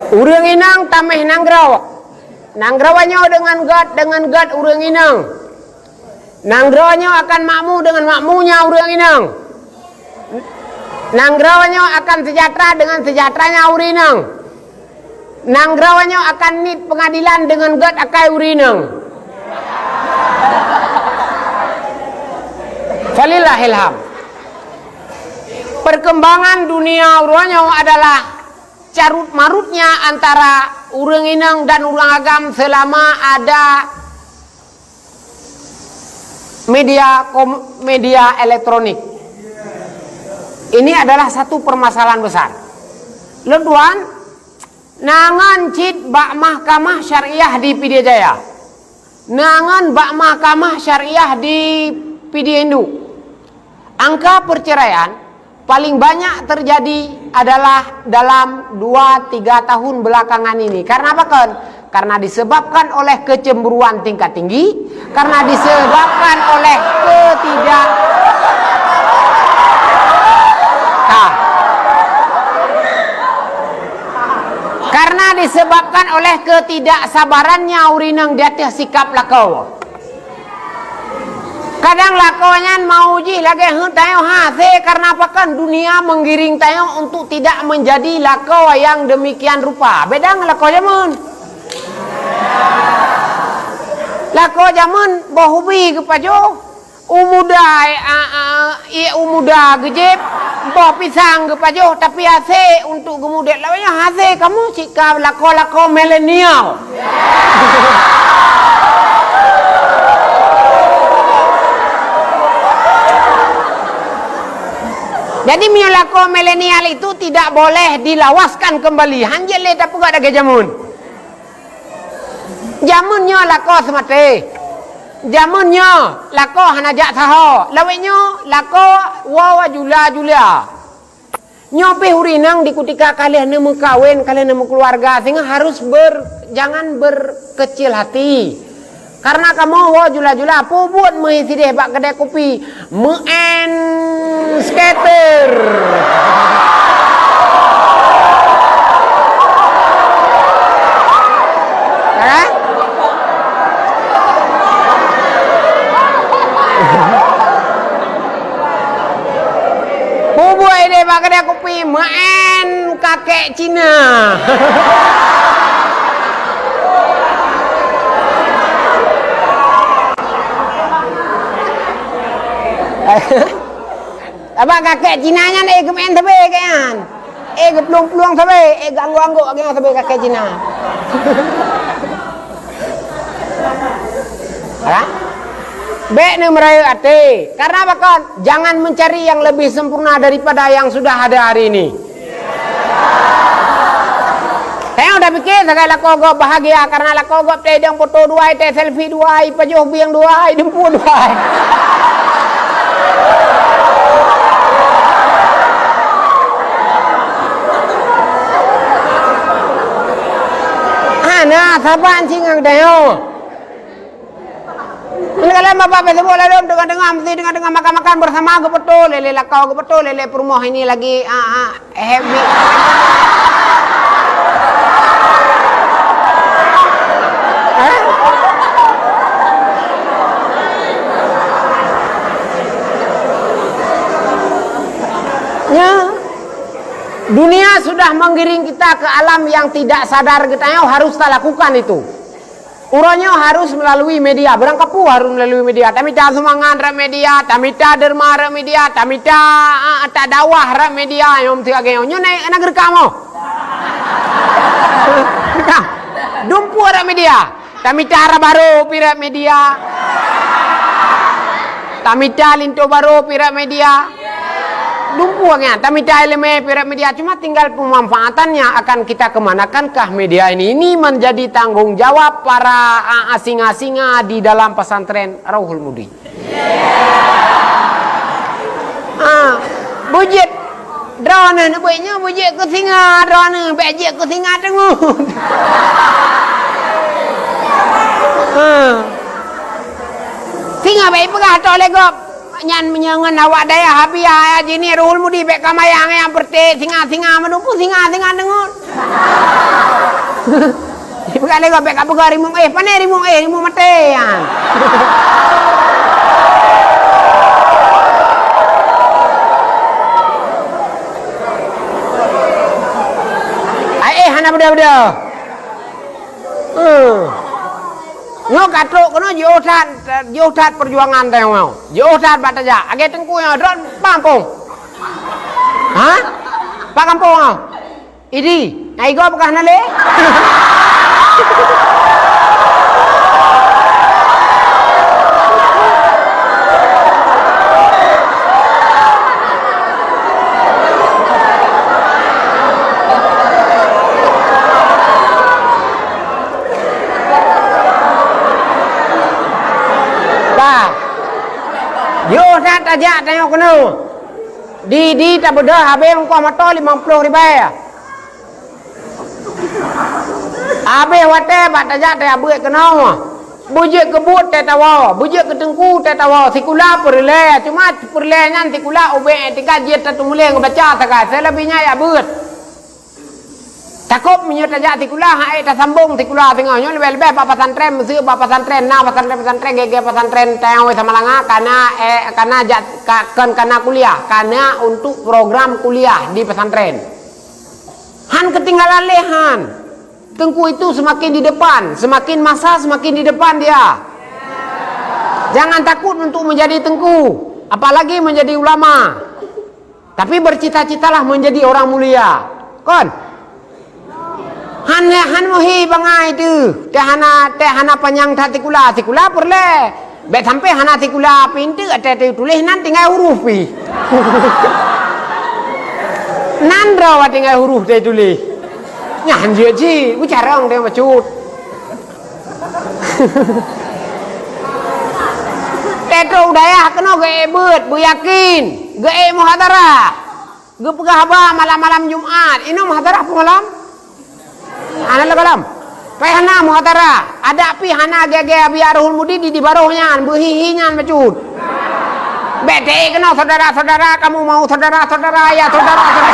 Urang inang tameh nanggraw. Nanggrawanyo dengan gad urang inang. Nanggrawanyo akan makmu dengan makmunya urang inang. Nanggrawanyo akan sejahtera dengan sejahteranya urang inang. Nanggrawanyo akan nit pengadilan dengan gad akai urang inang. Falillahil hamd. Perkembangan dunia urangnya adalah carut marutnya antara urang inang dan urang agam selama ada media elektronik. Ini adalah satu permasalahan besar. Leduan nangan cit bak mahkamah syariah di Pidijaya. Nangan bak mahkamah syariah di Pidiendu. Angka perceraian paling banyak terjadi adalah dalam 2-3 tahun belakangan ini. Karena apa kan? Karena disebabkan oleh kecemburuan tingkat tinggi, karena disebabkan oleh karena disebabkan oleh ketidaksabarannya urinang di atas sikap lakau. Kadang lakonya mau uji lagi tayo hase karena apa kan dunia menggiring tayo untuk tidak menjadi lakau yang demikian rupa. Beda ngelakau zaman. Lakau zaman bahubi kepajo. Umuda gejep bah pisang kepajo tapi hase untuk gemudek lawanya hase kamu jika lakau milenial. Jadi miolako milenial itu tidak boleh dilawaskan kembali. Hanjele tapi gak ada jamun. Jamunnya lako semate. Jamunnya lako hanajak saho. Lawenya lako wawa jula. Nyope hurinang di kutika kalian nemu kawin, kalian nemu keluarga, sehingga harus jangan berkecil hati. Karena kamu wo jula pubut mengisi deh bak kedai kopi meen skater. Pubut deh bak kedai kopi meen kakek Cina. Apa kakek Cinanya nih kemen tabe kayan. Pelung-pelung tabe, ganggu-ganggu agak tabe kakek Cina. Hah? Ne merayu ate. Karena apa kan? Jangan mencari yang lebih sempurna daripada yang sudah ada hari ini. Saya udah pikir sekali lakogop bahagia karena lakogop teh yang foto dua, teh selfie dua, pajuh biang dua, dempu dua. Nah, saban cingang dayo. Ini kalian bapak besok lalu dengan makan bersama gue betul lele lakau gue betul lele perumahan ini lagi happy. Ya. Dunia sudah menggiring kita ke alam yang tidak sadar kita harus kita lakukan itu. Uranya harus melalui media, berangkapu harus melalui media. Tamita semangat rak media, tamita derma rak media, tamita tak dawah rak media. Yom tiga geng, nyone anak kamu. Dumpu rak media, tamita arah baru pirak media, tamita linto baru pirak media. Dumpuangnya, tamita elemen pirak media cuma tinggal pemanfaatannya akan kita kemanakankah media ini menjadi tanggung jawab para asing-asinga di dalam pesantren Rauhul Mudi. Bujet drone nebanya bujet ke singa drone bejek ke singa tengut. Singa baik pegah toleh gop. Nyan menyangan awak daya habi ya jini Rauhul Mudi bek kamayang yang berte singa menumpu singa dengut. Bukan lagi baik apa gari rimung pane rimung matean. Hana beda. Nyo katruk kono jotat perjuangan teh mau. Jotat bataja. Age tengku yo dron pampung. Hah? Pak kampung mau. Idi, ai go bekah nale? Aja tengok kena di tak beda habis engkau mata 50 ribu habis wate bat aja teh abuik kena bujik kebut teh tawa bujik ketengku teh tawa sikula perle cuma perle nyan sikula obe 3 jit tu mulai baca takai selebihnya ya but takut menyut aja sikula hai tak sambung sikula tengok nyo lebih bapa pesantren mesti bapa pesantren nah pesantren gege pesantren tengok sama langa karena kuliah karena untuk program kuliah di pesantren han ketinggalan lehan tengku itu semakin di depan semakin masa semakin di depan dia jangan takut untuk menjadi tengku apalagi menjadi ulama tapi bercita-citalah menjadi orang mulia kon han muhi bangai tu teh hana panjang tikula perle be sampai hana tikula pintu ada tulis nan tinggal huruf pi nan rawa tinggal huruf dia tulis nyan je ji bicara orang dia macut teto daya kena ge beut bu yakin ge muhadarah ge pegah ba malam-malam Jumat ini muhadarah malam ana lagalam pehna muhatara ada pi hana gege biarul mudi di barohnya behihinyan macut bete kena saudara-saudara kamu mau saudara-saudara ya saudara-saudara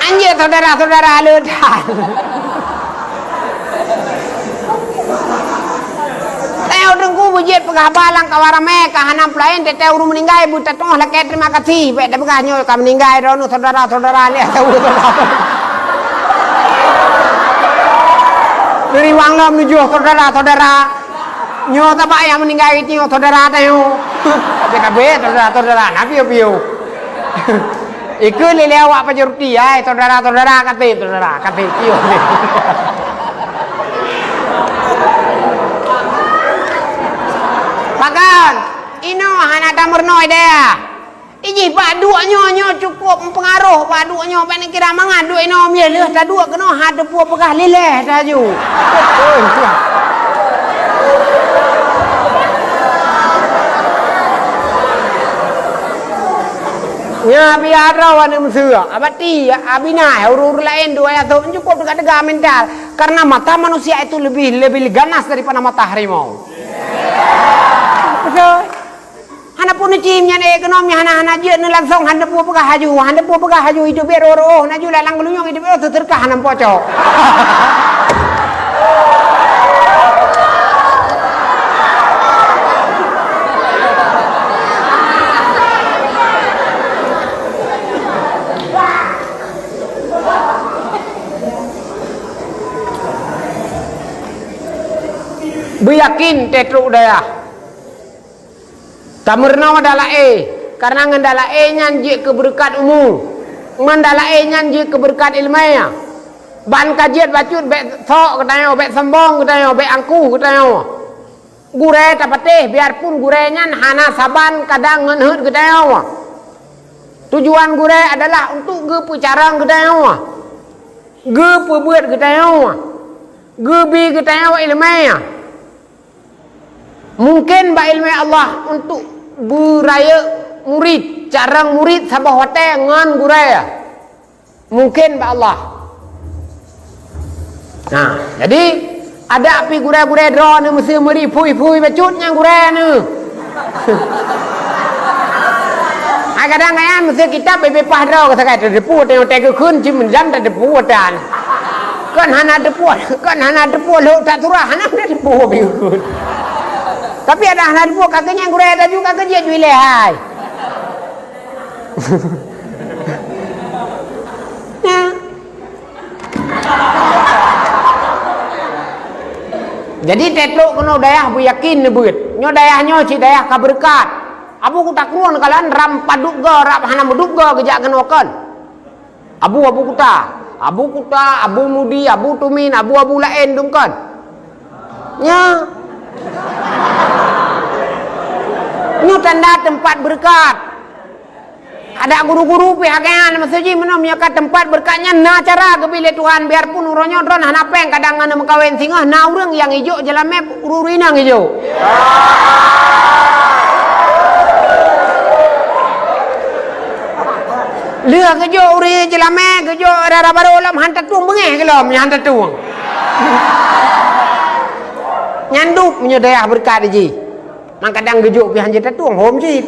anjir saudara-saudara ledan tengku bujit pegah balang kawarame kahanam pelayan tete urung meninggal buta toh leket terima kasih be pegah nyo ka meninggal rono saudara-saudara ni tahu dari wang lo menuju saudara-saudara nyo tabak yang meninggal itu saudara tayo BKB saudara-saudara nabi piu iku lele awak pajuruti ai saudara-saudara kate piu Pakan, ino hana damur noi dia. Iji pak dua nyo cukup pengaruh pak dua nyo pen kira mangan dua ino milih ta dua kena hade pu pegah leleh taju. Ya biar rawan mesra. Abati abina urur lain dua atau cukup dekat mental karena mata manusia itu lebih ganas daripada mata harimau. Betul. Hana pun cimnya ekonomi hana je ne langsung hana pu pegah haju hidup ero na ju lang lunyong hidup ero terkah hana pocok. Beyakin tetruk daya tamerna adalah karena ngendala nyanji keberkat umum ngendala nyanji keberkat ilmiah ban kajian bacut bek sok katayo bek sembong katayo bek angku katayo gure tapateh biarpun gurenya hana saban kadang ngenheut katayo tujuan gure adalah untuk ge pucarang katayo ge pebeut katayo ge bi katayo ilmiah mungkin ba ilmu Allah untuk buraya murid carang murid sabah wate ngan guraya mungkin ba Allah nah jadi ada api guraya dro ni mesti meri pui bacut yang guraya ni kadang ayam mesti kita bebe pahrau kata kata depu tengok tengok kun cium jam tak depu dan kan hana depu lo tak turah hana depu biun tapi ada hana depu kakaknya yang kurang ada juga kerja jual lehai ya jadi tetlok kena dayah bu yakin ne buit nyo dayahnya ci dayah ka berkat abu ku takruan kalan ram paduk go rap hana muduk go gejak kenokan abu kuta abu mudi abu tumin abu lain dungkan nya nyo tanda tempat berkat ada guru-guru pihaknya maksudnya mana menyakat tempat berkatnya na cara kepilih Tuhan biarpun uronya dron hana peng kadang ngana mengkawin singa na urang yang hijau jalan ururinang hijau lừa cái vô đi chỉ là mẹ cái vô ra ba đô làm hắn ta tuông nghe cái lòm nhà hắn ta tuông nhan đúc như đây berkat gì mà kadang cái vô vì hắn ta tuông hôm gì